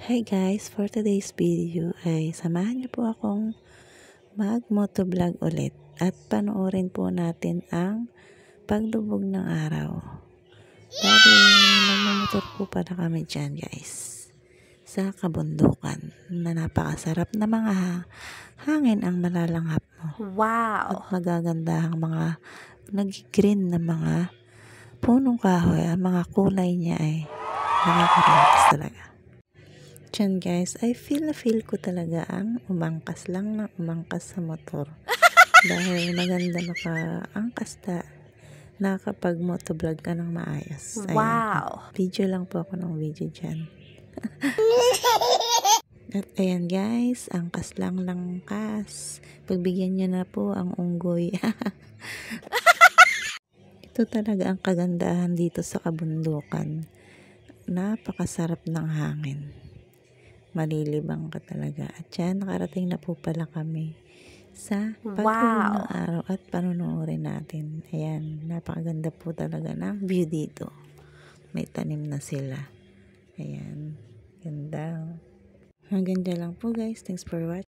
Hi guys, for today's video ay samahan niyo po akong mag-motovlog ulit at panoorin po natin ang paglubog ng araw. Bali, nagmamotor po pala kami dyan guys sa kabundukan na napakasarap na mga hangin ang malalanghap mo. At Wow! magagandahang mga nag-green na mga punong kahoy, ang mga kulay niya ay nakaka-relax talaga. Diyan guys, I feel ko talaga ang umangkas lang na umangkas sa motor. Dahil maganda makaangkas na kapag motovlog ka ng maayos. Ayan, Wow! video lang po ako ng video dyan. At ayan guys, angkas lang langkas. Pagbigyan nyo na po ang unggoy. Ito talaga ang kagandahan dito sa kabundukan. Napakasarap ng hangin. Malilibang ka talaga. At yan, nakarating na po pala kami sa paglubog ng araw at panunuorin natin. Ayan, napakaganda po talaga ng view dito. May tanim na sila. Ayan, ganda. Hanggang dyan lang po guys. Thanks for watching.